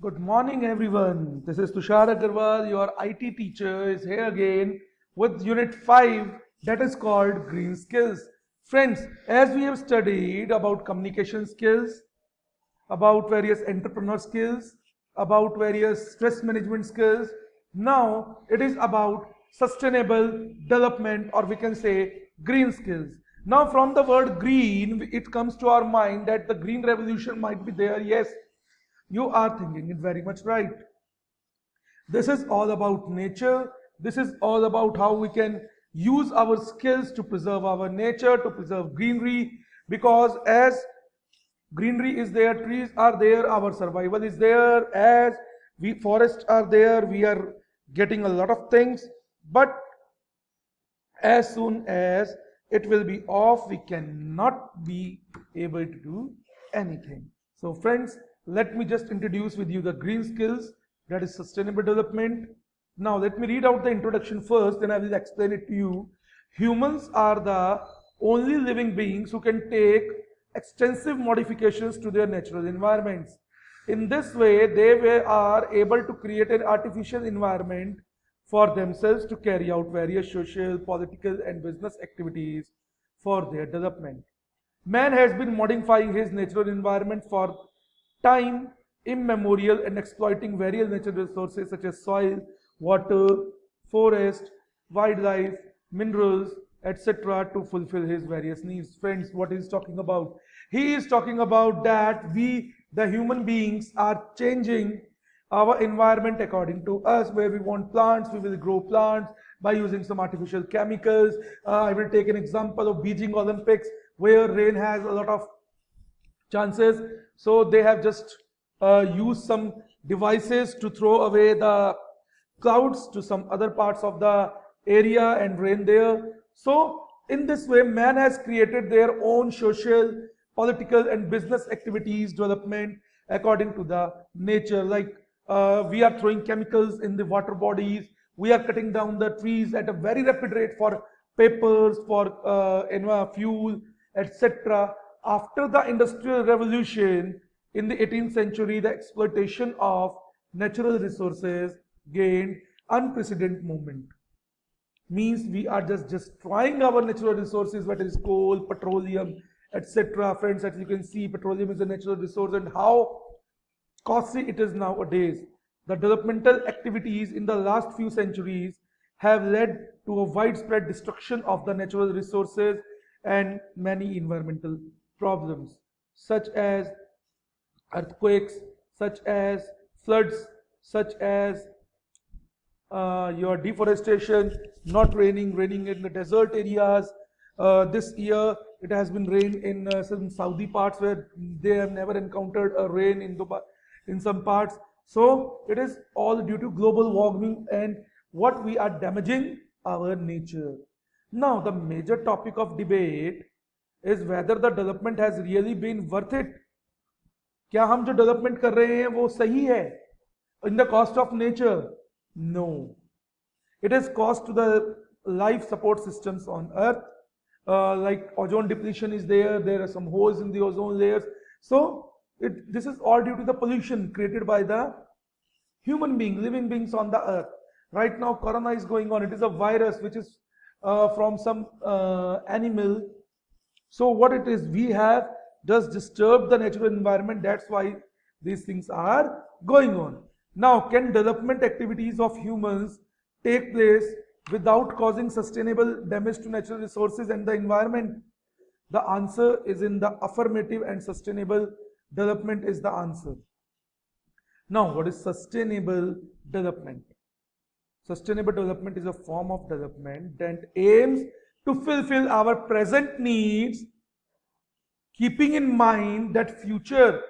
Good morning, everyone. This is Tushar Agarwal, your IT teacher, is here again with Unit 5 that is called Green Skills. Friends, as we have studied about communication skills, about various entrepreneur skills, about various stress management skills, now it is about sustainable development, or we can say green skills. Now, from the word green, it comes to our mind that the green revolution might be there. Yes, you are thinking it very much right. This is all about nature. This is all about how we can use our skills to preserve our nature, to preserve greenery. Because as greenery is there, trees are there, our survival is there. As we forests are there, we are getting a lot of things. But as soon as it will be off, we cannot be able to do anything. So friends, let me just introduce with you the green skills, that is sustainable development. Now let me read out the introduction first, then I will explain it to you. Humans are the only living beings who can take extensive modifications to their natural environments. In this way, they are able to create an artificial environment for themselves to carry out various social, political, and business activities for their development. Man has been modifying his natural environment for time immemorial and exploiting various natural resources such as soil, water, forest, wildlife, minerals, etc. to fulfill his various needs. Friends, what is he talking about? He is talking about that we, the human beings, are changing our environment according to us. Where we want plants, we will grow plants by using some artificial chemicals. I will take an example of Beijing Olympics, where rain has a lot of chances, so they have just used some devices to throw away the clouds to some other parts of the area and rain there. So in this way, man has created their own social, political, and business activities development according to the nature. Like we are throwing chemicals in the water bodies, we are cutting down the trees at a very rapid rate for papers, for fuel, etc. After the Industrial Revolution in the 18th century, the exploitation of natural resources gained unprecedented moment. Means we are just destroying our natural resources, whether it is coal, petroleum, etc. Friends, as you can see, petroleum is a natural resource, and how costly it is nowadays. The developmental activities in the last few centuries have led to a widespread destruction of the natural resources and many environmental problems, such as earthquakes, such as floods, such as your deforestation, not raining in the desert areas. This year it has been rain in some Saudi parts where they have never encountered a rain in some parts. So it is all due to global warming and what we are damaging our nature. Now the major topic of debate is whether the development has really been worth it. क्या हम जो development कर रहे हैं वो सही है in the cost of nature? No. It is cost to the life support systems on earth. Like ozone depletion is there, there are some holes in the ozone layers. So this is all due to the pollution created by the human being, living beings on the earth. Right now corona is going on. It is a virus which is from some animal. So what it is, we have just disturbed the natural environment. That's why these things are going on. Now, can development activities of humans take place without causing sustainable damage to natural resources and the environment? The answer is in the affirmative, and sustainable development is the answer. Now, what is sustainable development? Sustainable development is a form of development that aims to fulfill our present needs, keeping in mind that future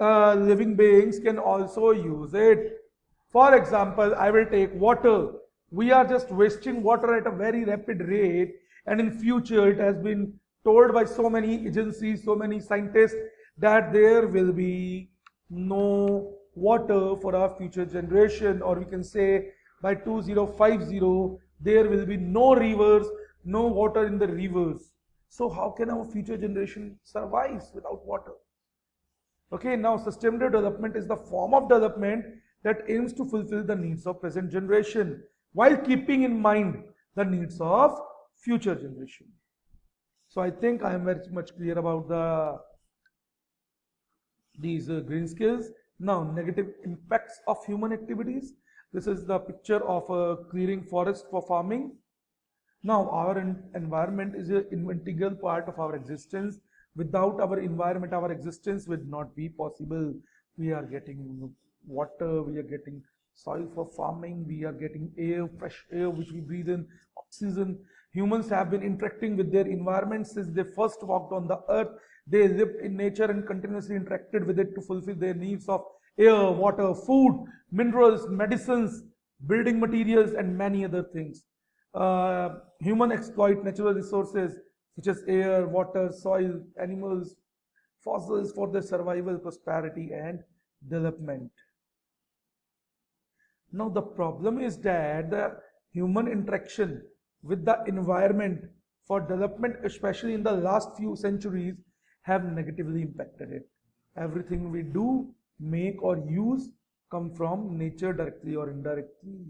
living beings can also use it. For example, I will take water. We are just wasting water at a very rapid rate, and in future it has been told by so many agencies, so many scientists, that there will be no water for our future generation, or we can say by 2050 there will be no rivers, no water in the rivers. So how can our future generation survive without water? Okay, now sustainable development is the form of development that aims to fulfill the needs of present generation while keeping in mind the needs of future generation. So I think I am very much clear about these green skills. Now, negative impacts of human activities. This is the picture of a clearing forest for farming. Now, our environment is an integral part of our existence. Without our environment, our existence would not be possible. We are getting water, we are getting soil for farming, we are getting air, fresh air which we breathe in, oxygen. Humans have been interacting with their environment since they first walked on the earth. They lived in nature and continuously interacted with it to fulfill their needs of air, water, food, minerals, medicines, building materials, and many other things. Human exploit natural resources such as air, water, soil, animals, fossils for their survival, prosperity, and development. Now, the problem is that the human interaction with the environment for development, especially in the last few centuries, have negatively impacted it. Everything we do, make, or use come from nature directly or indirectly.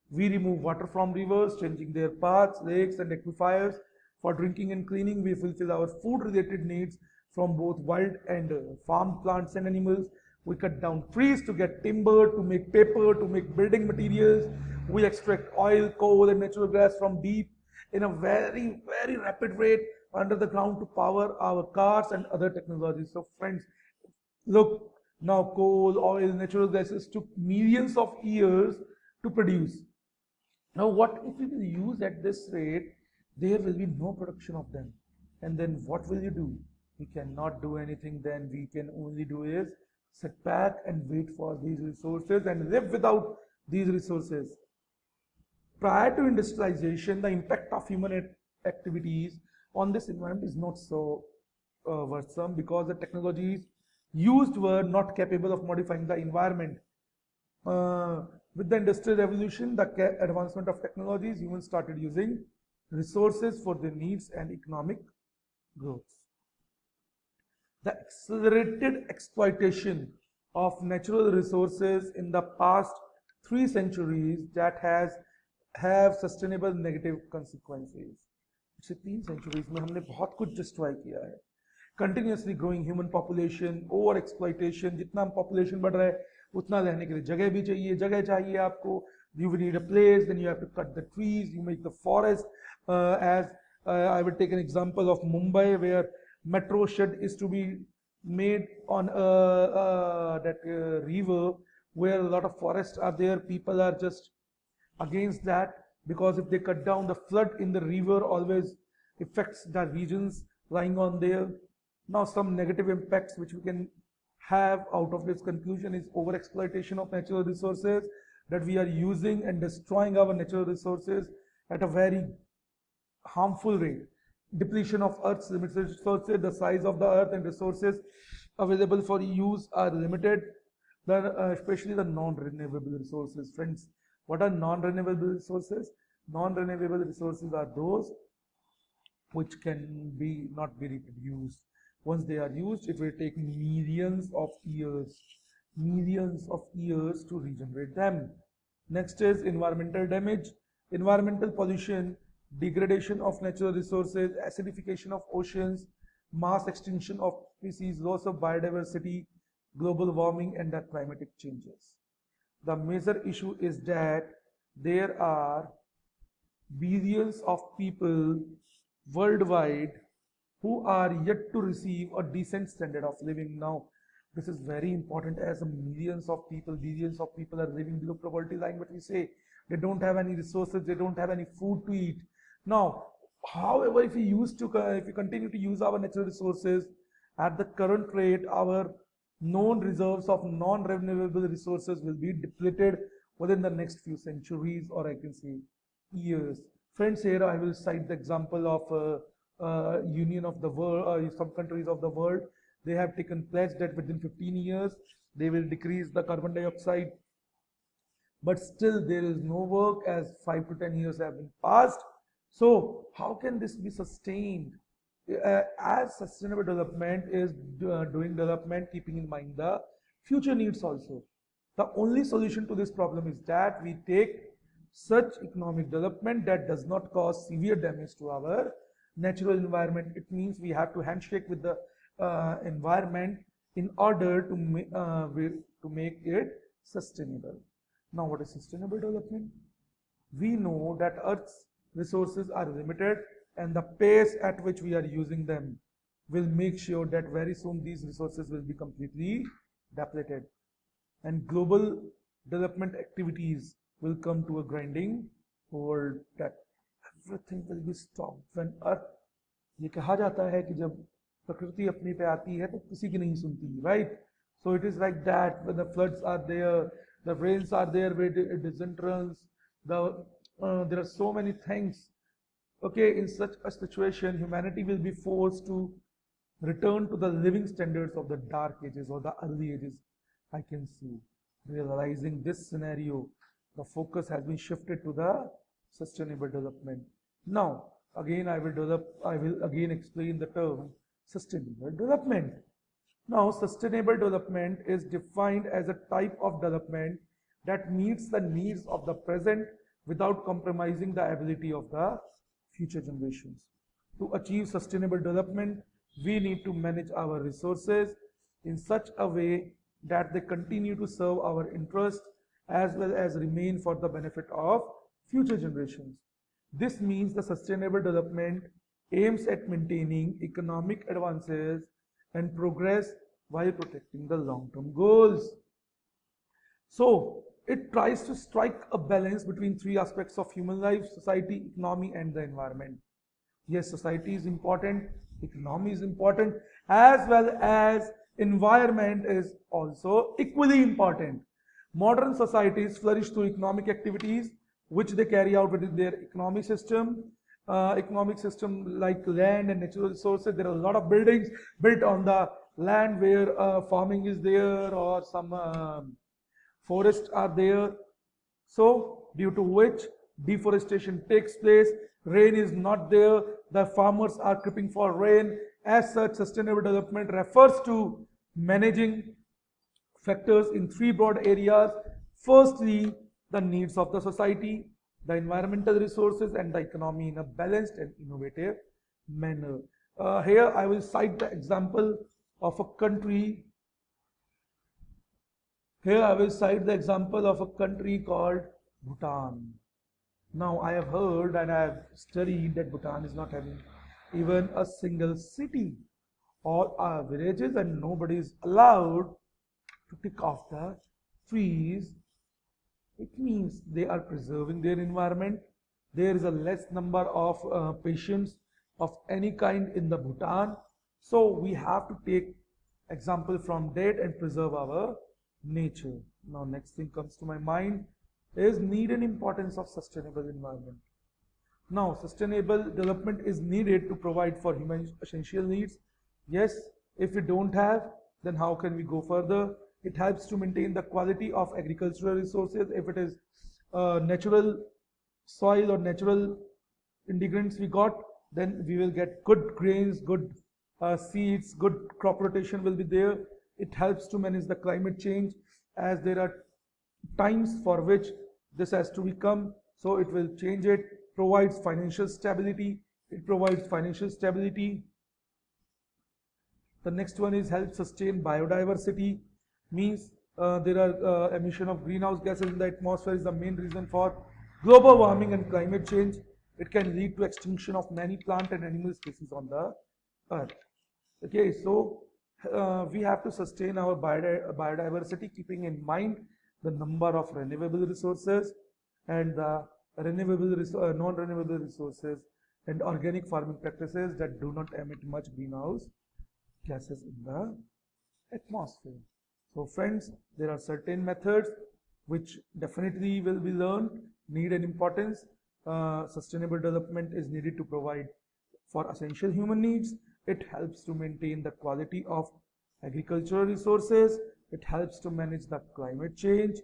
We remove water from rivers, changing their paths, lakes, and aquifers. For drinking and cleaning, we fulfill our food-related needs from both wild and farmed plants and animals. We cut down trees to get timber, to make paper, to make building materials. We extract oil, coal, and natural gas from deep in a very, very rapid rate under the ground to power our cars and other technologies. So, friends, look, now coal, oil, natural gases took millions of years to produce. Now, what if we will use at this rate? There will be no production of them. And then what will you do? We cannot do anything then. We can only do is sit back and wait for these resources and live without these resources. Prior to industrialization, the impact of human activities on this environment is not so worrisome because the technologies used were not capable of modifying the environment. With the industrial revolution, the advancement of technologies, humans started using resources for their needs and economic growth. The accelerated exploitation of natural resources in the past 3 centuries that have sustainable negative consequences. पिछले 3 centuries में हमने बहुत कुछ destroy किया है. Continuously growing human population, over exploitation. जितना population बढ़ रहा है उतना रहने के लिए जगह भी चाहिए. जगह चाहिए आपको. You will need a place, then you have to cut the trees, you make the forest. I will take an example of Mumbai, where metro shed is to be made on that river, where a lot of forests are there. People are just against that because if they cut down, the flood in the river always affects the regions lying on there. Now, some negative impacts which we can have out of this conclusion is over exploitation of natural resources, that we are using and destroying our natural resources at a very harmful rate. Depletion of Earth's limited resources, the size of the Earth and resources available for use are limited, especially the non-renewable resources. Friends, what are non-renewable resources? Non-renewable resources are those which can not be reproduced. Once they are used, it will take millions of years to regenerate them. Next is environmental damage. Environmental pollution, degradation of natural resources, acidification of oceans, mass extinction of species, loss of biodiversity, global warming, and the climatic changes. The major issue is that there are billions of people worldwide who are yet to receive a decent standard of living. Now, this is very important, as billions of people are living below poverty line, but we say they don't have any resources, they don't have any food to eat. Now, however, if we continue to use our natural resources at the current rate, our known reserves of non-renewable resources will be depleted within the next few centuries, or I can say years. Friends, here I will cite the example of Union of the World, some countries of the world. They have taken pledge that within 15 years they will decrease the carbon dioxide, but still there is no work, as 5 to 10 years have been passed. So how can this be sustained? as sustainable development is doing development keeping in mind the future needs also. The only solution to this problem is that we take such economic development that does not cause severe damage to our natural environment. It means we have to handshake with the environment in order to make it sustainable. Now, what is sustainable development? We know that Earth's resources are limited and the pace at which we are using them will make sure that very soon these resources will be completely depleted and global development activities will come to a grinding halt, that everything will be stopped when Earth, ये कहा जाता है कि जब प्रकृति अपने पे आती है तो किसी की नहीं सुनती, right? So it is like that when the floods are there, the rains are there where it disintegrates, there are so many things. Okay, in such a situation, humanity will be forced to return to the living standards of the dark ages or the early ages. I can see. Realizing this scenario, the focus has been shifted to the sustainable development. Now, again, I will again explain the term sustainable development. Now, sustainable development is defined as a type of development that meets the needs of the present without compromising the ability of the future generations. To achieve sustainable development, we need to manage our resources in such a way that they continue to serve our interests as well as remain for the benefit of future generations. This means the sustainable development aims at maintaining economic advances and progress while protecting the long-term goals. So, it tries to strike a balance between three aspects of human life: society, economy, and the environment. Yes, society is important, economy is important, as well as environment is also equally important. Modern societies flourish through economic activities which they carry out within their economic system. Economic system like land and natural resources. There are a lot of buildings built on the land where farming is there or some forests are there. So, due to which deforestation takes place, rain is not there, the farmers are cripping for rain. As such, sustainable development refers to managing factors in three broad areas. Firstly, the needs of the society, the environmental resources, and the economy in a balanced and innovative manner. Here I will cite the example of a country. Here I will cite the example of a country called Bhutan. Now I have heard and I have studied that Bhutan is not having even a single city. All are villages and nobody is allowed to pick off the trees. It means they are preserving their environment. There is a less number of patients of any kind in the Bhutan. So we have to take example from that and preserve our nature. Now next thing comes to my mind is need and importance of sustainable environment. Now sustainable development is needed to provide for human essential needs. Yes, if we don't have, then how can we go further? It helps to maintain the quality of agricultural resources. If it is natural soil or natural ingredients we got, then we will get good grains, good seeds, good crop rotation will be there. It helps to manage the climate change as there are times for which this has to become, so it will change it. Provides financial stability. It provides financial stability. The next one is help sustain biodiversity. Means there are emission of greenhouse gases in the atmosphere is the main reason for global warming and climate change. It can lead to extinction of many plant and animal species on the earth. Okay, so we have to sustain our biodiversity keeping in mind the number of renewable resources and the non-renewable resources and organic farming practices that do not emit much greenhouse gases in the atmosphere. So friends, there are certain methods which definitely will be learned, need and importance. Sustainable development is needed to provide for essential human needs. It helps to maintain the quality of agricultural resources. It helps to manage the climate change,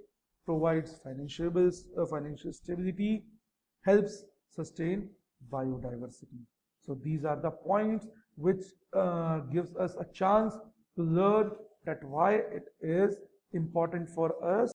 provides financial stability, helps sustain biodiversity. So these are the points which gives us a chance to learn that why it is important for us